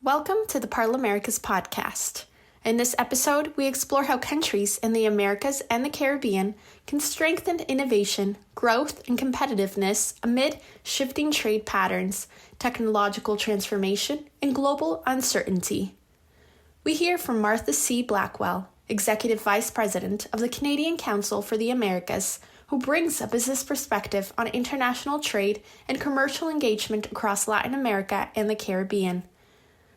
Welcome to the Parl-Americas podcast. In this episode, we explore how countries in the Americas and the Caribbean can strengthen innovation, growth, and competitiveness amid shifting trade patterns, technological transformation, and global uncertainty. We hear from Marta C. Blackwell, Executive Vice President of the Canadian Council for the Americas, who brings a business perspective on international trade and commercial engagement across Latin America and the Caribbean.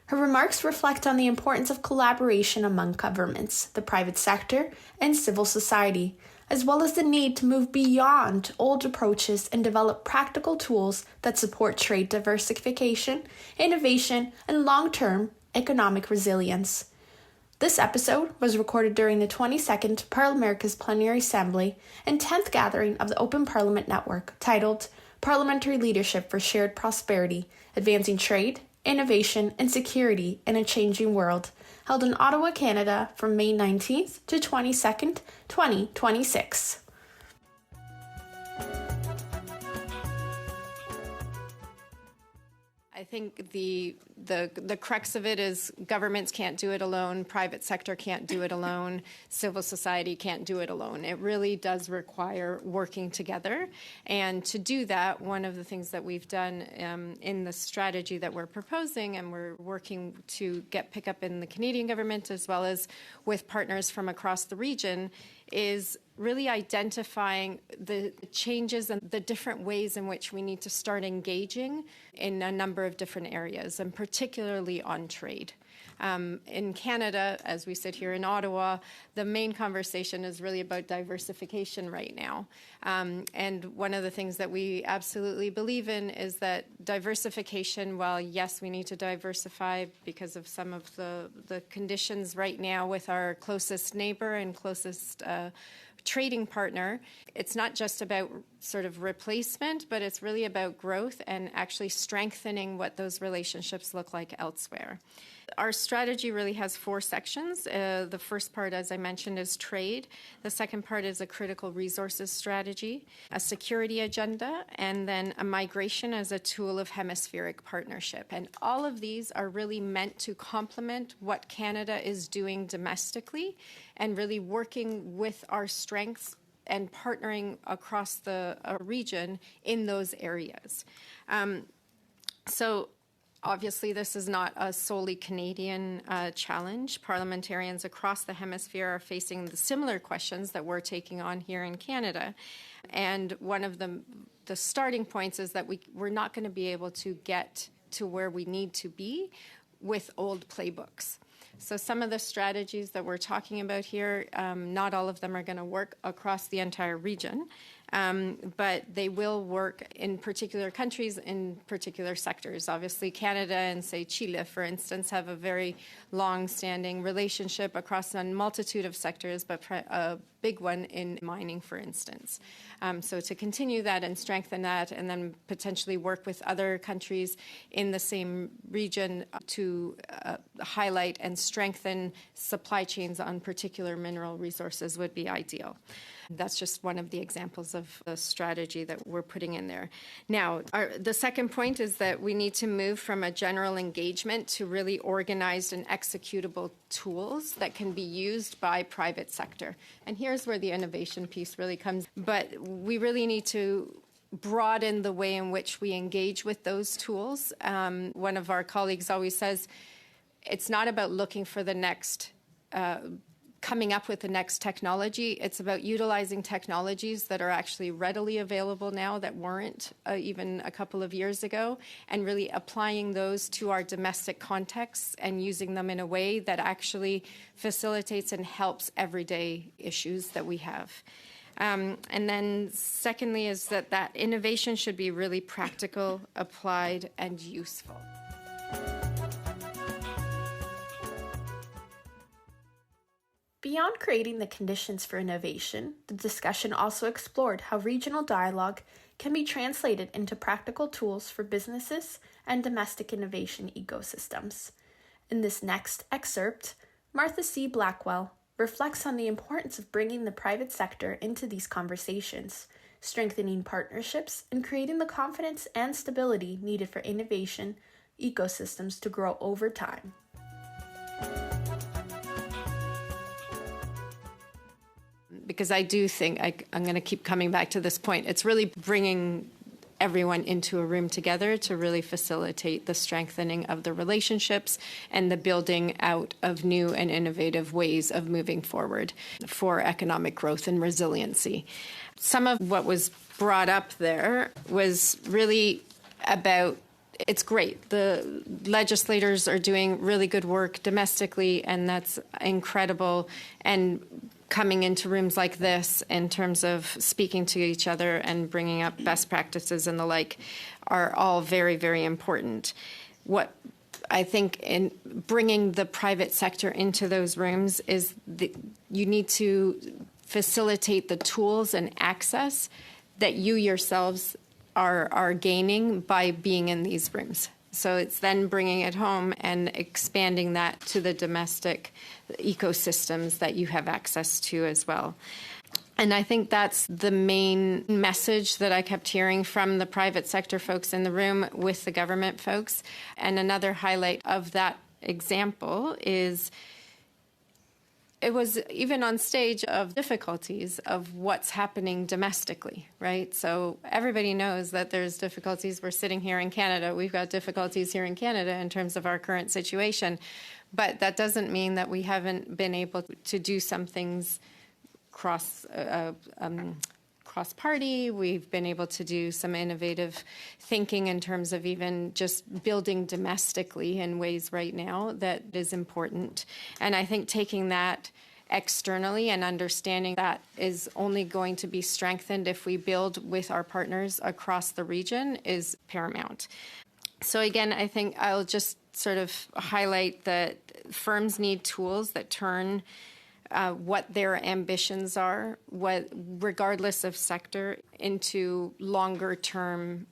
Her remarks reflect on the importance of collaboration among governments, the private sector, and civil society, as well as the need to move beyond old approaches and develop practical tools that support trade diversification, innovation, and long-term economic resilience. This episode was recorded during the 22nd Parl-Americas Plenary Assembly and 10th Gathering of the Open Parliament Network, titled Parliamentary Leadership for Shared Prosperity, Advancing Trade, Innovation, and Security in a Changing World, held in Ottawa, Canada from May 19th to 22nd, 2026. I think the crux of it is governments can't do it alone, private sector can't do it alone, civil society can't do it alone. It really does require working together. And to do that, one of the things that we've done in the strategy that we're proposing, and we're working to get pick up in the Canadian government as well as with partners from across the region, is really identifying the changes and the different ways in which we need to start engaging in a number of different areas, and particularly on trade. In Canada, as we sit here in Ottawa, the main conversation is really about diversification right now. And one of the things that we absolutely believe in is that diversification, while yes, we need to diversify because of some of the conditions right now with our closest neighbor and closest trading partner, it's not just about sort of replacement, but it's really about growth and actually strengthening what those relationships look like elsewhere. Our strategy really has four sections. The first part, as I mentioned, is trade. The second part is a critical resources strategy, a security agenda, and then a migration as a tool of hemispheric partnership. And all of these are really meant to complement what Canada is doing domestically and really working with our strengths and partnering across the region in those areas. Obviously, this is not a solely Canadian challenge. Parliamentarians across the hemisphere are facing the similar questions that we're taking on here in Canada. And one of the starting points is that we're not going to be able to get to where we need to be with old playbooks. So some of the strategies that we're talking about here, not all of them are going to work across the entire region. But they will work in particular countries, in particular sectors. Obviously, Canada and, say, Chile, for instance, have a very long-standing relationship across a multitude of sectors, but a big one in mining, for instance. So to continue that and strengthen that, and then potentially work with other countries in the same region to highlight and strengthen supply chains on particular mineral resources would be ideal. That's just one of the examples of a strategy that we're putting in there. Now, the second point is that we need to move from a general engagement to really organized and executable tools that can be used by private sector. And here's where the innovation piece really comes. But we really need to broaden the way in which we engage with those tools. One of our colleagues always says, it's not about looking for the next coming up with the next technology. It's about utilizing technologies that are actually readily available now that weren't even a couple of years ago, and really applying those to our domestic contexts and using them in a way that actually facilitates and helps everyday issues that we have. And then secondly is that innovation should be really practical, applied, and useful. Beyond creating the conditions for innovation, the discussion also explored how regional dialogue can be translated into practical tools for businesses and domestic innovation ecosystems. In this next excerpt, Marta C. Blackwell reflects on the importance of bringing the private sector into these conversations, strengthening partnerships, and creating the confidence and stability needed for innovation, ecosystems to grow over time. Because I do think, I'm going to keep coming back to this point, it's really bringing everyone into a room together to really facilitate the strengthening of the relationships and the building out of new and innovative ways of moving forward for economic growth and resiliency. Some of what was brought up there was really about, it's great. The legislators are doing really good work domestically, and that's incredible. And coming into rooms like this in terms of speaking to each other and bringing up best practices and the like are all very, very important. What I think in bringing the private sector into those rooms is you need to facilitate the tools and access that you yourselves are gaining by being in these rooms. So it's then bringing it home and expanding that to the domestic ecosystems that you have access to as well. And I think that's the main message that I kept hearing from the private sector folks in the room with the government folks. And another highlight of that example is it was even on stage of difficulties of what's happening domestically, right? So everybody knows that there's difficulties. We're sitting here in Canada. We've got difficulties here in Canada in terms of our current situation. But that doesn't mean that we haven't been able to do some things cross-party. We've been able to do some innovative thinking in terms of even just building domestically in ways right now that is important. And I think taking that externally and understanding that is only going to be strengthened if we build with our partners across the region is paramount. So again, I think I'll just sort of highlight that firms need tools that turn what their ambitions are, regardless of sector, into longer-term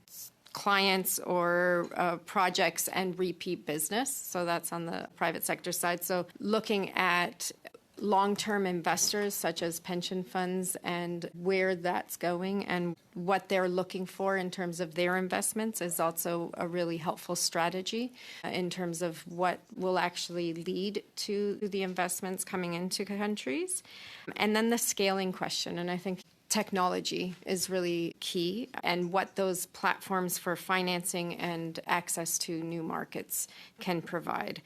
clients or projects and repeat business. So that's on the private sector side. So looking at long-term investors such as pension funds and where that's going and what they're looking for in terms of their investments is also a really helpful strategy in terms of what will actually lead to the investments coming into countries. And then the scaling question, and I think technology is really key, and what those platforms for financing and access to new markets can provide.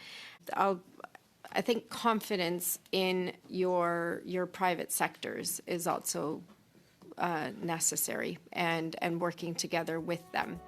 I think confidence in your private sectors is also necessary, and working together with them.